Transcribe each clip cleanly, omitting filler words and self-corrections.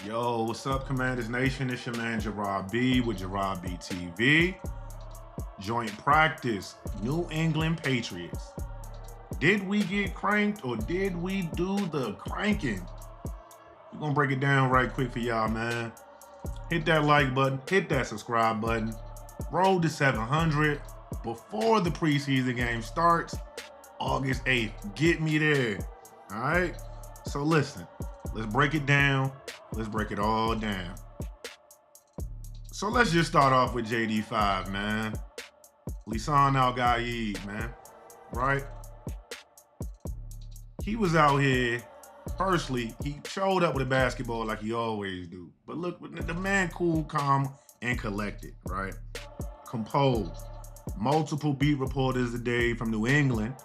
Yo, what's up, Commanders Nation? It's your man Gerard B with Gerard B TV. Joint practice, New England Patriots. Did we get cranked or did we do the cranking? We're gonna break it down right quick for y'all, man. Hit that like button, hit that subscribe button, roll to 700 before the preseason game starts, August 8th. Get me there, all right? So listen, let's break it down. Let's break it all down. So let's just start off with JD5, man. Lisan Al-Gaid, man, right? He was out here. Firstly, he showed up with a basketball like he always do. But look, the man cool, calm, and collected, right? Composed. Multiple beat reporters today from New England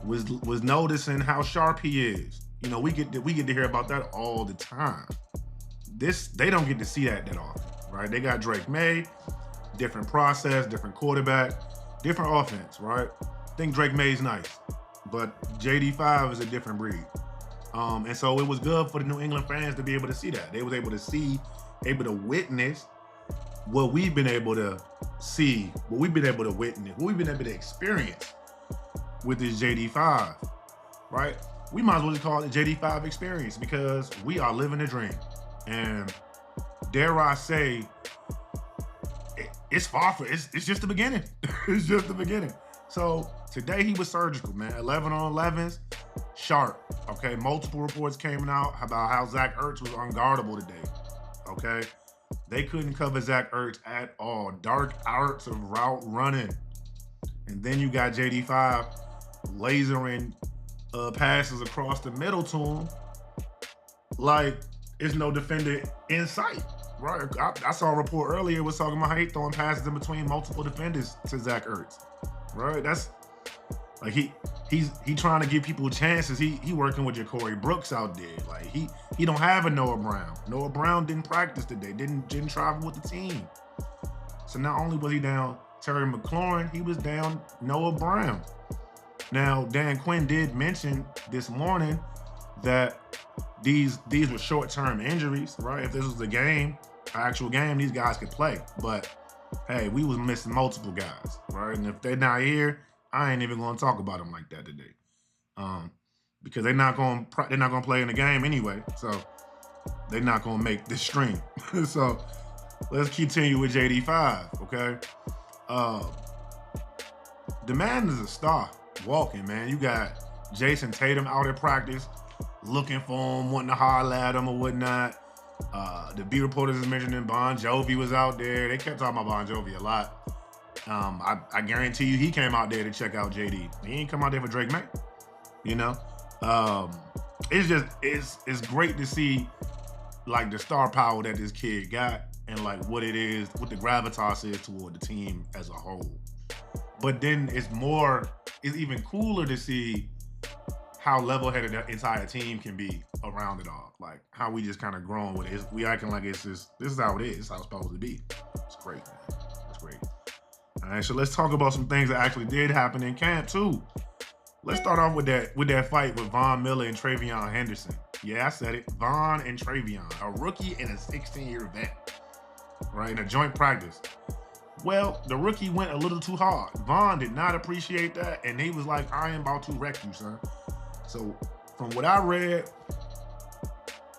was noticing how sharp he is. You know, we get to hear about that all the time. They don't get to see that often, right? They got Drake May, different process, different quarterback, different offense, right? I think Drake May's nice, but JD5 is a different breed. And so it was good for the New England fans to be able to see that. They was able to see, able to witness what we've been able to see, what we've been able to witness, what we've been able to experience with this JD5, right? We might as well just call it the JD5 experience because we are living the dream. And dare I say, it's just the beginning. It's just the beginning. So today he was surgical, man. 11 on 11s, sharp. Okay, multiple reports came out about how Zach Ertz was unguardable today. Okay, they couldn't cover Zach Ertz at all. Dark arts of route running, and then you got JD5 lasering passes across the middle to him like it's no defender in sight. Right, I saw a report earlier was talking about how he throwing passes in between multiple defenders to Zach Ertz. Right, that's like he's trying to give people chances. He working with Ja'Cory Brooks out there. Like he don't have a Noah Brown. Noah Brown didn't practice today. Didn't travel with the team. So not only was he down Terry McLaurin, he was down Noah Brown. Now Dan Quinn did mention this morning that these were short-term injuries, right? If this was a game, an actual game, these guys could play. But hey, we was missing multiple guys, right? And if they're not here, I ain't even gonna talk about them like that today, because they're not gonna play in the game anyway. So they're not gonna make this stream. So let's continue with JD5, okay? The man is a star walking, man. You got Jason Tatum out at practice, looking for him, wanting to holler at him or whatnot. The beat reporters is mentioning Bon Jovi was out there. They kept talking about Bon Jovi a lot. I guarantee you he came out there to check out JD. He ain't come out there for Drake May. You know? It's great to see like the star power that this kid got and like what it is, what the gravitas is toward the team as a whole. But then it's even cooler to see how level-headed the entire team can be around it all. Like how we just kind of growing with it. We acting like this is how it is. It's how it's supposed to be. It's great, man. It's great. All right, so let's talk about some things that actually did happen in camp too. Let's start off with that fight with Von Miller and TreVeyon Henderson. Yeah, I said it. Von and TreVeyon, a rookie and a 16-year vet, right? In a joint practice. Well, the rookie went a little too hard. Von did not appreciate that, and he was like, I am about to wreck you, son. So from what I read,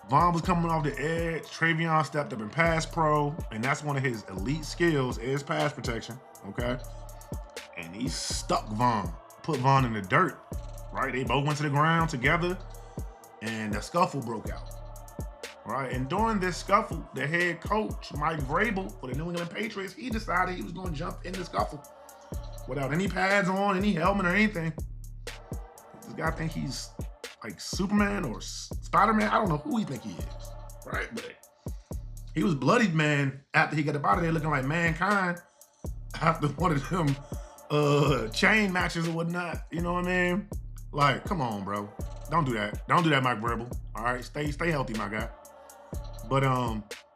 Von was coming off the edge. TreVeyon stepped up in pass pro, and that's one of his elite skills is pass protection, okay? And he stuck Von, put Von in the dirt, right? They both went to the ground together, and the scuffle broke out, right? And during this scuffle, the head coach, Mike Vrabel, for the New England Patriots, he decided he was going to jump in the scuffle without any pads on, any helmet or anything. This guy think he's like Superman or Spider-Man. I don't know who he think he is, right? But he was bloodied, man, after he got up out of there looking like Mankind after one of them chain matches or whatnot. You know what I mean? Like, come on, bro. Don't do that. Don't do that, Mike Vrabel. All right, stay healthy, my guy. But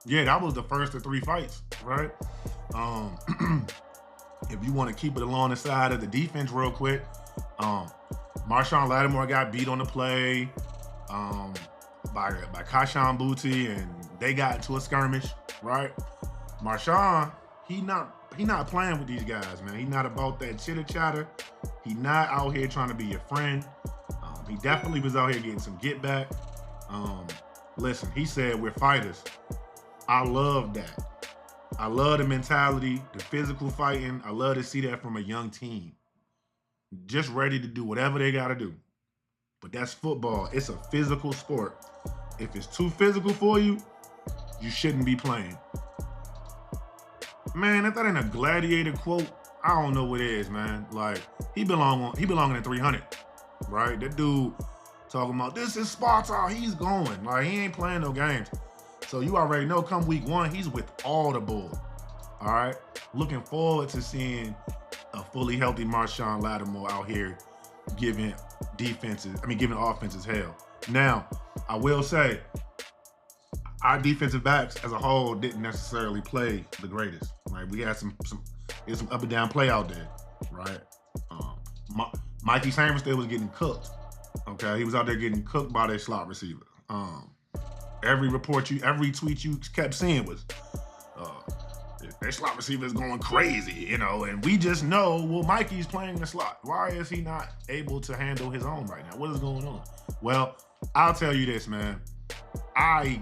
yeah, that was the first of 3 fights, right? If you want to keep it along the side of the defense real quick, Marshon Lattimore got beat on the play. by Kashan Booty, and they got into a skirmish, right? Marshon, he not playing with these guys, man. He not about that chitter chatter. He not out here trying to be your friend. He definitely was out here getting some get back. Listen, he said we're fighters. I love that. I love the mentality, the physical fighting. I love to see that from a young team. Just ready to do whatever they got to do. But that's football. It's a physical sport. If it's too physical for you, you shouldn't be playing. Man, if that ain't a gladiator quote, I don't know what it is, man. Like, he belonging in 300, right? That dude talking about, this is Sparta, he's going. Like, he ain't playing no games. So you already know, come week 1, he's with all the bull, all right? Looking forward to seeing a fully healthy Marshon Lattimore out here giving offenses hell. Now, I will say, our defensive backs as a whole didn't necessarily play the greatest. Right? We had some up and down play out there, right? Mikey still was getting cooked. Okay, he was out there getting cooked by their slot receiver. Every tweet you kept seeing was, their slot receiver is going crazy, you know, and we just know, well, Mikey's playing the slot. Why is he not able to handle his own right now? What is going on? Well, I'll tell you this, man. I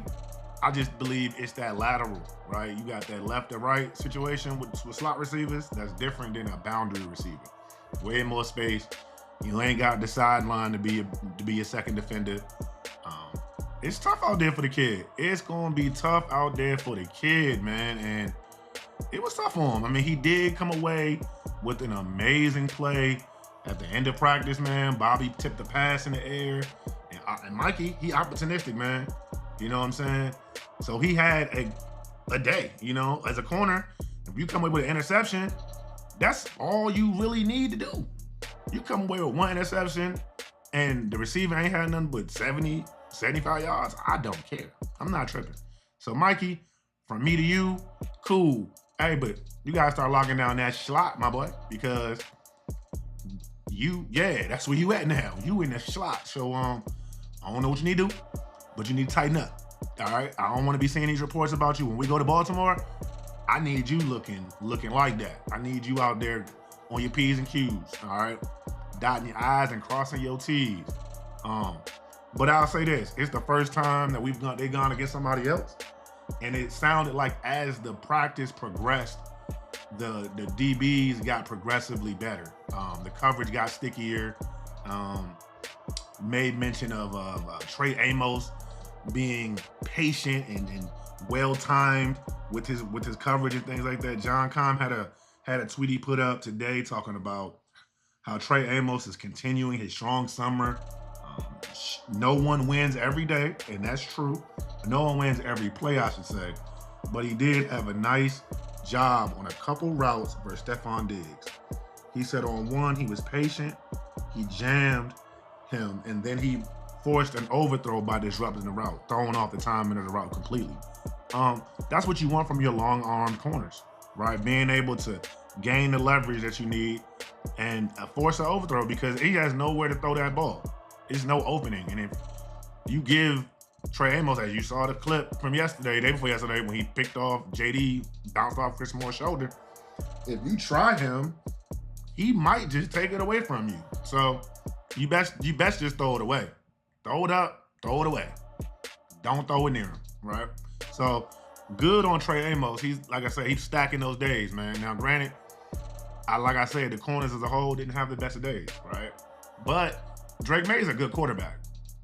just believe it's that lateral, right? You got that left to right situation with slot receivers. That's different than a boundary receiver. Way more space. You ain't got the sideline to be a second defender. It's tough out there for the kid. It's gonna be tough out there for the kid, man. And it was tough for him. I mean, he did come away with an amazing play at the end of practice, man. Bobby tipped the pass in the air. And Mikey, he opportunistic, man. You know what I'm saying? So he had a day, you know, as a corner. If you come away with an interception, that's all you really need to do. You come away with one interception and the receiver ain't had nothing but 70, 75 yards, I don't care. I'm not tripping. So Mikey, from me to you, cool. Hey, but you gotta start locking down that slot, my boy, because that's where you at now. You in the slot. So I don't know what you need to do, but you need to tighten up. All right? I don't want to be seeing these reports about you. When we go to Baltimore, I need you looking like that. I need you out there on your P's and Q's. All right? Dotting your I's and crossing your T's. But I'll say this, it's the first time that they gone against somebody else. And it sounded like as the practice progressed, the DBs got progressively better. The coverage got stickier. Made mention of Trey Amos being patient and well-timed with his coverage and things like that. John Com had a tweet he put up today talking about how Trey Amos is continuing his strong summer. No one wins every day, and that's true. No one wins every play, I should say. But he did have a nice job on a couple routes versus Stephon Diggs. He said on one, he was patient. He jammed him, and then he forced an overthrow by disrupting the route, throwing off the timing of the route completely. That's what you want from your long-armed corners, right? Being able to gain the leverage that you need and force an overthrow because he has nowhere to throw that ball. There's no opening. And if you give Trey Amos, as you saw the clip from day before yesterday, when he picked off JD, bounced off Chris Moore's shoulder, if you try him, he might just take it away from you. So you best just throw it away. Throw it up, throw it away. Don't throw it near him, right? So good on Trey Amos. He's, like I said, he's stacking those days, man. Now, granted, like I said, the corners as a whole didn't have the best of days, right? But Drake May's a good quarterback.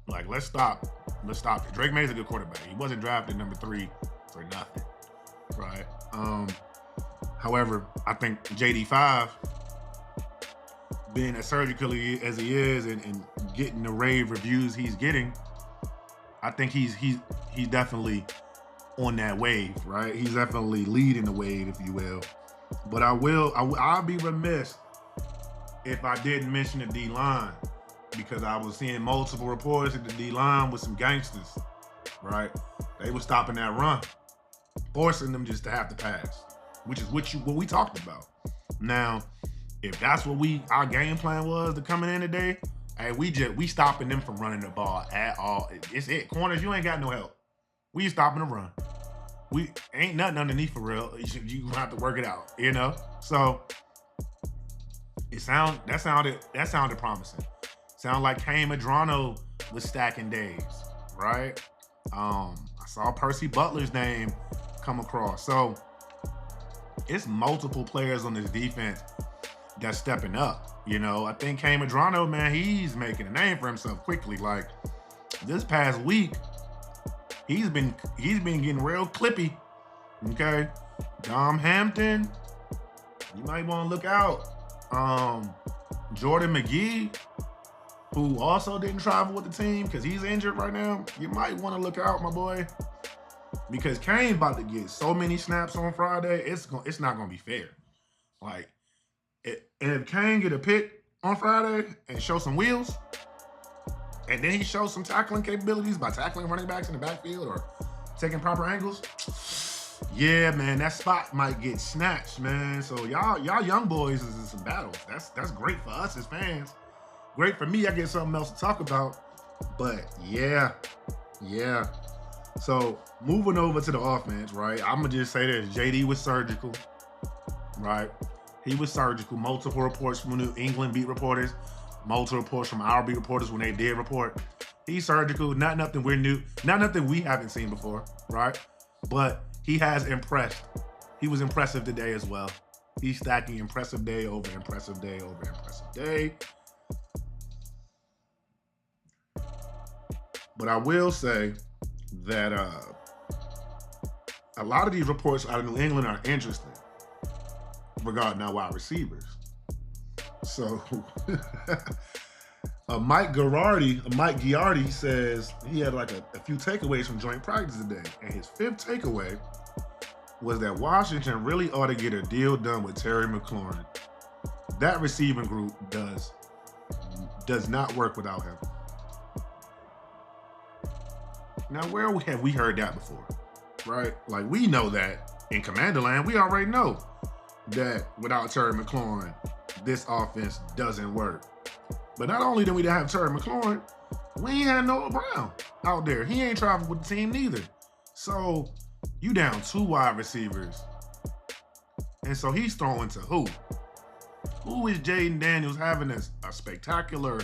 Like, let's stop it. Drake May's a good quarterback. He wasn't drafted number 3 for nothing, right? However, I think JD5, being as surgically as he is and getting the rave reviews he's getting, I think he's definitely on that wave, right? He's definitely leading the wave, if you will. But I'll be remiss if I didn't mention the D-line, because I was seeing multiple reports that the D-line was some gangsters, right? They were stopping that run, forcing them just to have to pass, which is what we talked about. Now, if that's what our game plan was to coming in today, Hey, we stopping them from running the ball at all. It's it. Corners, you ain't got no help. We stopping the run. We ain't nothing underneath for real. You gonna have to work it out, you know? So that sounded promising. Sound like Kain was stacking days, right? I saw Percy Butler's name come across. So it's multiple players on this defense that's stepping up. You know, I think Kain, man, he's making a name for himself quickly. Like this past week, he's been getting real clippy. Okay, Dom Hampton, you might want to look out. Jordan McGee, who also didn't travel with the team because he's injured right now. You might want to look out, my boy, because Kain about to get so many snaps on Friday. It's not gonna be fair. Like, and if Kain get a pick on Friday and show some wheels, and then he shows some tackling capabilities by tackling running backs in the backfield or taking proper angles, yeah, man, that spot might get snatched, man. So y'all young boys is in some battles. That's great for us as fans. Great for me. I get something else to talk about. But yeah. So moving over to the offense, right? I'm gonna just say this: JD was surgical, right? He was surgical. Multiple reports from New England beat reporters, multiple reports from our beat reporters when they did report. He's surgical. Not nothing we're new. Not nothing we haven't seen before, right? But he has impressed. He was impressive today as well. He's stacking impressive day over impressive day over impressive day. But I will say that a lot of these reports out of New England are interesting regarding our wide receivers. So Mike Giardi says he had like a few takeaways from joint practice today. And his fifth takeaway was that Washington really ought to get a deal done with Terry McLaurin. That receiving group does not work without him. Now, where have we heard that before, right? Like, we know that in Commanderland, we already know that without Terry McLaurin, this offense doesn't work. But not only did we have Terry McLaurin, we ain't had Noah Brown out there. He ain't traveled with the team neither. So you down two wide receivers. And so he's throwing to who? Who is Jayden Daniels having a spectacular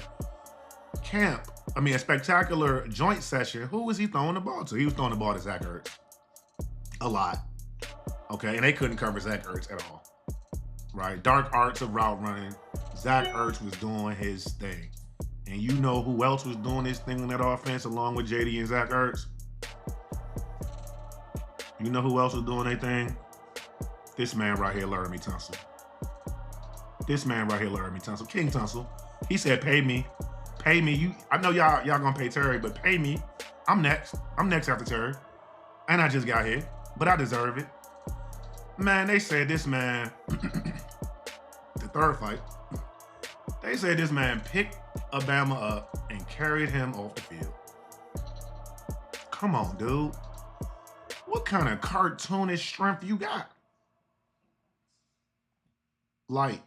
camp? I mean, a spectacular joint session. Who was he throwing the ball to? He was throwing the ball to Zach Ertz. A lot. Okay, and they couldn't cover Zach Ertz at all. Right? Dark arts of route running. Zach Ertz was doing his thing. And you know who else was doing his thing on that offense along with JD and Zach Ertz? You know who else was doing their thing? This man right here, Laramie Tunsil. King Tunsil. He said, pay me. Pay me. I know y'all gonna pay Terry, but pay me. I'm next. I'm next after Terry. And I just got here, but I deserve it. Man, they said this man, the third fight, they said this man picked Obama up and carried him off the field. Come on, dude. What kind of cartoonish strength you got? Like,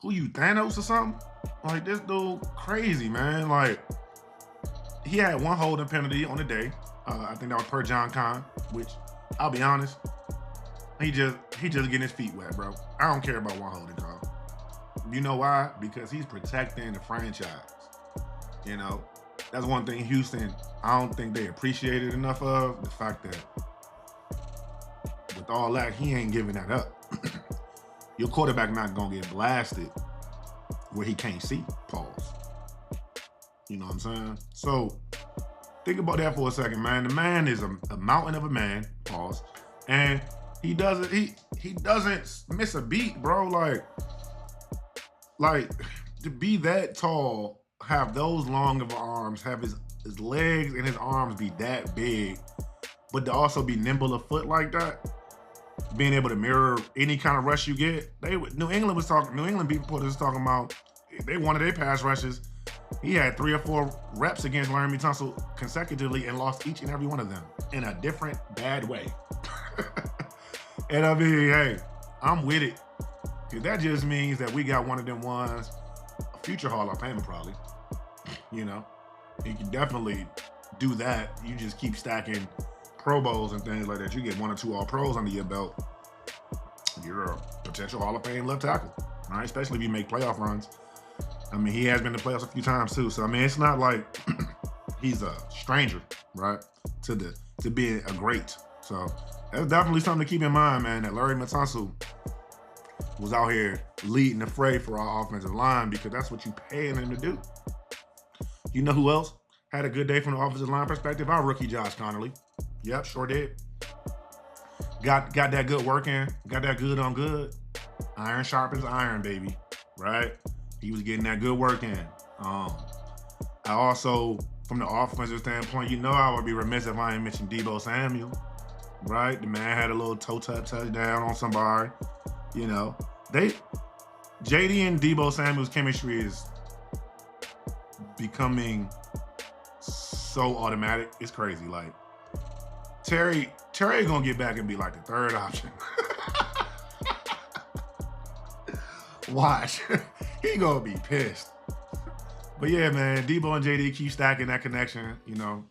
who you, Thanos or something? Like, this dude crazy, man. Like, he had one holding penalty on the day. I think that was per John Kain, which, I'll be honest, he just getting his feet wet, bro. I don't care about one holding call. You know why? Because he's protecting the franchise. You know, that's one thing Houston, I don't think they appreciated enough of, the fact that with all that, he ain't giving that up. Your quarterback not gonna get blasted where he can't see, pause. You know what I'm saying? So think about that for a second, man. The man is a mountain of a man, pause. And he doesn't miss a beat, bro. Like to be that tall, have those long of arms, have his legs and his arms be that big, but to also be nimble of foot like that, being able to mirror any kind of rush you get. New England people was talking about they wanted their pass rushes. He had 3 or 4 reps against Laramie Tunsil consecutively and lost each and every one of them in a different bad way. And I mean, hey, I'm with it. Because that just means that we got one of them ones, a future Hall of Famer probably, You know, he can definitely do that. You just keep stacking Pro Bowls and things like that. You get 1 or 2 All-Pros under your belt, you're a potential Hall of Fame left tackle, right? Especially if you make playoff runs. I mean, he has been to playoffs a few times too. So I mean, it's not like he's a stranger, right, to being a great. So that's definitely something to keep in mind, man. That Larry Matansu was out here leading the fray for our offensive line, because that's what you paying him to do. You know who else had a good day from the offensive line perspective? Our rookie Josh Connolly. Yep, sure did. Got that good work in. Got that good on good. Iron sharpens iron, baby. Right? He was getting that good work in. I also, from the offensive standpoint, you know I would be remiss if I didn't mention Deebo Samuel. Right? The man had a little toe-tap touchdown on somebody. You know, JD and Deebo Samuel's chemistry is becoming so automatic. It's crazy. Like, Terry gonna get back and be like the third option. Watch. He gonna be pissed. But yeah, man, Deebo and JD keep stacking that connection, you know,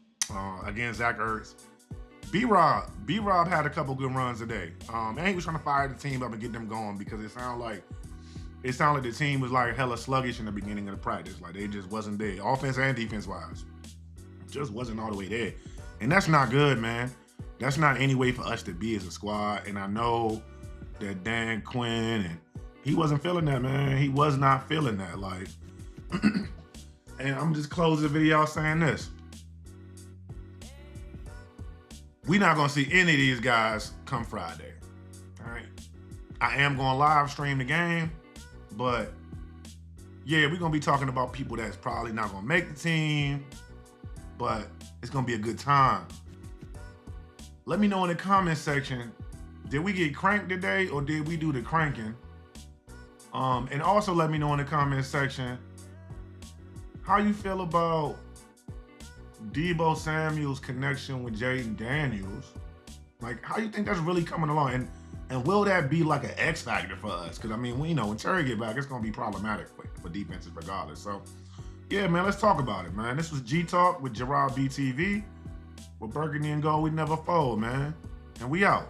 against Zach Ertz. B-Rob had a couple good runs today. And he was trying to fire the team up and get them going, because it sounded like the team was like hella sluggish in the beginning of the practice. Like, they just wasn't there, offense and defense wise. Just wasn't all the way there. And that's not good, man. That's not any way for us to be as a squad. And I know that Quinn, and he wasn't feeling that, man. He was not feeling that. Like, and I'm just closing the video saying this. We're not gonna see any of these guys come Friday. All right. I am gonna live stream the game, but yeah, we're gonna be talking about people that's probably not gonna make the team, but it's gonna be a good time. Let me know in the comment section, did we get cranked today, or did we do the cranking? And also let me know in the comment section how you feel about Deebo Samuel's connection with Jayden Daniels. Like, how you think that's really coming along? And will that be like an X factor for us? Because, I mean, when Trey get back, it's going to be problematic for defenses regardless. So, yeah, man, let's talk about it, man. This was G-Talk with Gerard BTV. With Burgundy and Gold, we never fold, man. And we out.